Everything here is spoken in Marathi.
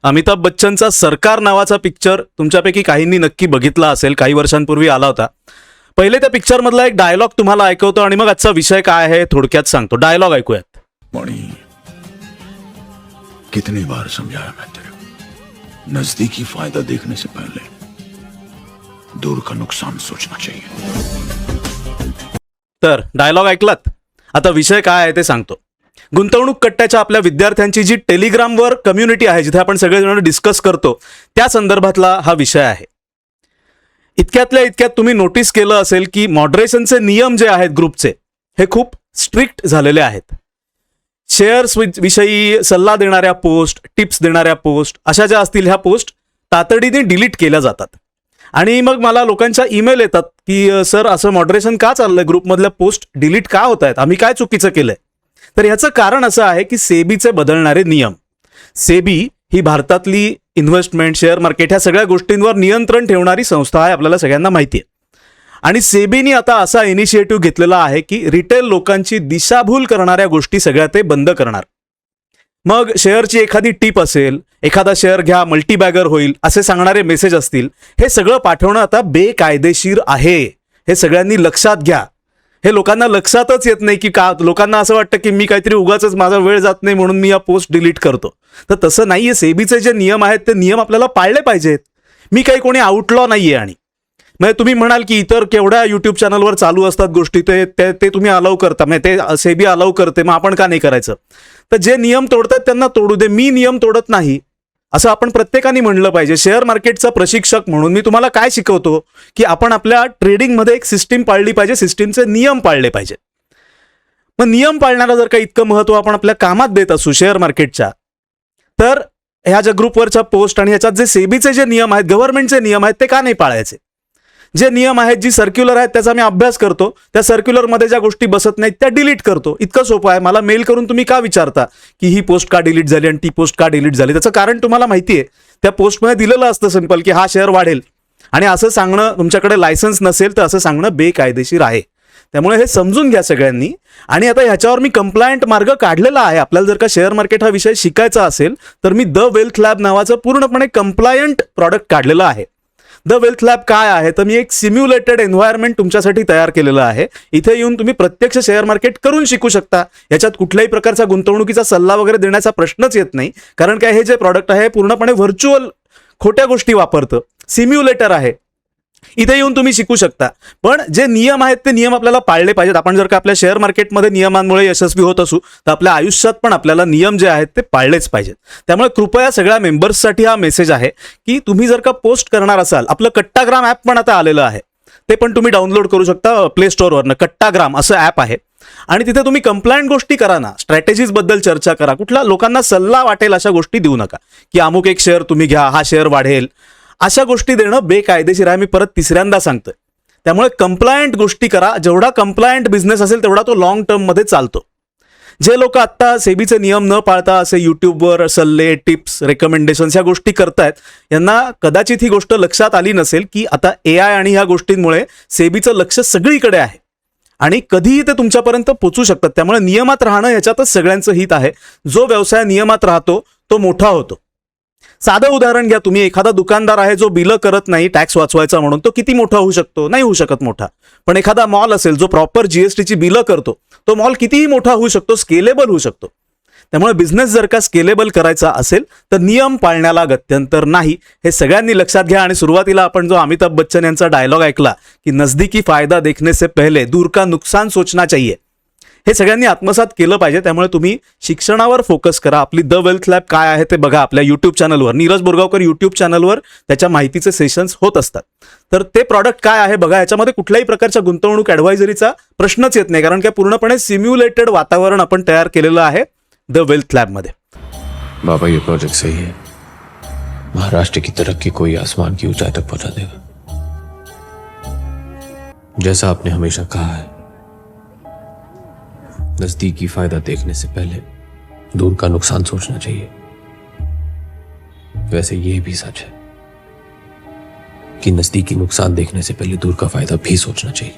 अमिताभ बच्चनचा सरकार नावाचा पिक्चर तुमच्यापैकी काहींनी नक्की बघितला असेल, काही वर्षांपूर्वी आला होता. पहिले त्या पिक्चर मधला एक डायलॉग तुम्हाला ऐकवतो आणि मग आजचा विषय काय आहे थोडक्यात सांगतो. डायलॉग ऐकूयात. मणि, कितनी बार समझाया मैं तेरे को, नजदीकी फायदा देखने से पहले दूर का नुकसान सोचना चाहिए. तर डायलॉग ऐकलात. आता विषय काय आहे ते सांगतो. गुंतवणूक कट्ट्याच्या आपल्या विद्यार्थ्यांची जी टेलिग्रामवर कम्युनिटी आहे, जिथे आपण सगळेजण डिस्कस करतो, त्या संदर्भातला हा विषय आहे. इतक्यातल्या इतक्यात तुम्ही नोटीस केलं असेल की मॉडरेशनचे नियम जे आहेत ग्रुपचे, हे खूप स्ट्रिक्ट झालेले आहेत. शेअर्स विषयी सल्ला देणाऱ्या पोस्ट, टिप्स देणाऱ्या पोस्ट, अशा ज्या असतील ह्या पोस्ट तातडीने डिलीट केल्या जातात. आणि मग मला लोकांच्या ईमेल येतात की सर, असं मॉडरेशन का चाललंय, ग्रुपमधल्या पोस्ट डिलीट का होत आहेत, आम्ही काय चुकीचं केलंय. तर ह्याचं कारण असं आहे की सेबीचे बदलणारे नियम. सेबी ही भारतातली इन्व्हेस्टमेंट, शेअर मार्केट ह्या सगळ्या गोष्टींवर नियंत्रण ठेवणारी संस्था आहे, आपल्याला सगळ्यांना माहिती आहे. आणि सेबीनी आता असा इनिशिएटिव्ह घेतलेला आहे की रिटेल लोकांची दिशाभूल करणाऱ्या गोष्टी सगळ्या ते बंद करणार. मग शेअरची एखादी टीप असेल, एखादा शेअर घ्या मल्टीबॅगर होईल असे सांगणारे मेसेज असतील, हे सगळं पाठवणं आता बेकायदेशीर आहे. हे सगळ्यांनी लक्षात घ्या. हे लोकांना लक्षातच येत नाही की का, लोकांना असं वाटतं की मी काहीतरी उगाचच माझा वेळ जात नाही म्हणून मी या पोस्ट डिलीट करतो. तर तसं नाहीये. सेबीचे जे नियम आहेत ते नियम आपल्याला पाळले पाहिजेत. मी काही कोणी आउटलॉ नाहीये. आणि म्हणजे तुम्ही म्हणाल की इतर केवढ्या युट्यूब चॅनलवर चालू असतात गोष्टी, ते तुम्ही अलाउ करता, म्हणजे ते सेबी अलाउ करते, मग आपण का नाही करायचं. तर जे नियम तोडतात त्यांना तोडू दे, मी नियम तोडत नाही असं आपण प्रत्येकाने म्हणलं पाहिजे. शेअर मार्केटचा प्रशिक्षक म्हणून मी तुम्हाला काय शिकवतो की आपण आपल्या ट्रेडिंगमध्ये एक सिस्टीम पाळली पाहिजे, सिस्टीमचे नियम पाळले पाहिजे. मग नियम पाळण्याला जर का इतकं महत्त्व आपण आपल्या कामात देत असू शेअर मार्केटच्या, तर ह्या ज्या ग्रुपवरच्या पोस्ट आणि ह्याच्यात जे सेबीचे जे नियम आहेत, गव्हर्नमेंटचे नियम आहेत, ते का नाही पाळायचे. जे नियम आहेत, जी सर्क्युलर आहेत, त्याचा मी अभ्यास करतो. त्या सर्क्युलरमध्ये ज्या गोष्टी बसत नाहीत त्या डिलीट करतो. इतकं सोपं आहे. मला मेल करून तुम्ही का विचारता की ही पोस्ट का डिलीट झाली आणि ती पोस्ट का डिलीट झाली. त्याचं कारण तुम्हाला माहिती आहे. त्या पोस्टमध्ये दिलेलं असतं सिंपल की हा शेअर वाढेल. आणि असं सांगणं, तुमच्याकडे लायसन्स नसेल तर असं सांगणं बेकायदेशीर आहे. त्यामुळे हे समजून घ्या सगळ्यांनी. आणि आता ह्याच्यावर मी कंप्लायंट मार्ग काढलेला आहे. आपल्याला जर का शेअर मार्केट हा विषय शिकायचा असेल तर मी द वेल्थ लॅब नावाचं पूर्णपणे कंप्लायंट प्रॉडक्ट काढलेलं आहे. द वेल्थ लॅब काय आहे तर मी एक सिम्युलेटेड एन्व्हायरमेंट तुमच्यासाठी तयार केलेलं आहे. इथे येऊन तुम्ही प्रत्यक्ष शेअर मार्केट करून शिकू शकता. याच्यात कुठल्याही प्रकारचा गुंतवणुकीचा सल्ला वगैरे देण्याचा प्रश्नच येत नाही. कारण काय, हे जे प्रॉडक्ट आहे पूर्णपणे व्हर्च्युअल खोट्या गोष्टी वापरतं, सिम्युलेटर आहे. इथे येऊन तुम्ही शिकू शकता. पण जे नियम आहेत ते नियम आपल्याला पाळले पाहिजेत. आपण जर का आपल्या शेअर मार्केटमध्ये नियमांमुळे यशस्वी होत असू तर आपल्या आयुष्यात पण आपल्याला नियम जे आहेत ते पाळलेच पाहिजेत. त्यामुळे कृपया सगळ्या मेंबर्ससाठी हा मेसेज आहे की तुम्ही जर का पोस्ट करणार असाल, आपलं कट्टाग्राम ॲप पण आता आलेलं आहे, ते पण तुम्ही डाउनलोड करू शकता प्ले स्टोअरवरनं. कट्टाग्राम असं ॲप आहे. आणि तिथे तुम्ही कंप्लायंट गोष्टी करा ना, स्ट्रॅटेजीज बद्दल चर्चा करा. कुठला लोकांना सल्ला वाटेल अशा गोष्टी देऊ नका की अमुक एक शेअर तुम्ही घ्या, हा शेअर वाढेल, अशा गोष्टी देणं बेकायदेशीर आहे. मी परत तिसऱ्यांदा सांगतोय. त्यामुळे कंप्लायंट गोष्टी करा. जेवढा कंप्लायंट बिझनेस असेल तेवढा तो लॉंग टर्ममध्ये चालतो. जे लोक आत्ता सेबीचे नियम न पाळता असे युट्यूबवर सल्ले, टिप्स, रेकमेंडेशन्स ह्या गोष्टी करतायत, यांना कदाचित ही गोष्ट लक्षात आली नसेल की आता AI आणि ह्या गोष्टींमुळे सेबीचं लक्ष सगळीकडे आहे आणि कधीही ते तुमच्यापर्यंत पोचू शकतात. त्यामुळे नियमात राहणं ह्याच्यातच सगळ्यांचं हित आहे. जो व्यवसाय नियमात राहतो तो मोठा होतो. साधं उदाहरण घ्या तुम्ही. एखादा दुकानदार आहे जो बिलं करत नाही टॅक्स वाचवायचा म्हणून, तो किती मोठा होऊ शकतो? नाही होऊ शकत मोठा. पण एखादा मॉल असेल जो प्रॉपर GSTची बिलं करतो, तो मॉल कितीही मोठा होऊ शकतो, स्केलेबल होऊ शकतो. त्यामुळे बिझनेस जर का स्केलेबल करायचा असेल तर नियम पाळण्याला गत्यंतर नाही, हे सगळ्यांनी लक्षात घ्या. आणि सुरुवातीला आपण जो अमिताभ बच्चन यांचा डायलॉग ऐकला की नजदीकी फायदा देखने से पहले दूर का नुकसान सोचना चाहिए, हे सगळ्यांनी आत्मसात केलं पाहिजे. त्यामुळे तुम्ही शिक्षणावर फोकस करा. आपली द वेल्थ लॅब काय आहे ते बघा आपल्या यूट्यूब चॅनलवर, नीरज बोरगावकर यूट्यूब चॅनलवर त्याच्या माहितीचे सेशन्स होत असतात. तर ते प्रॉडक्ट काय आहे बघा. याच्यामध्ये कुठल्याही प्रकारच्या गुंतवणूक ॲडवायझरीचा प्रश्नच येत नाही, कारण काय पूर्णपणे सिम्युलेटेड वातावरण आपण तयार केलेलं आहे द वेल्थ लॅबमध्ये. बाबा, ये प्रोजेक्ट सही है. महाराष्ट्र की तरक्की कोई आसमान की ऊंचाई तक पहुंचा देगा. जैसा आपने हमेशा कहा है, नजदीकी फायदा देखने से पहले दूर का नुकसान सोचना चाहिए. वैसे ये भी सच है कि नजदीकी नुकसान देखने से पहले दूर का फायदा भी सोचना चाहिए.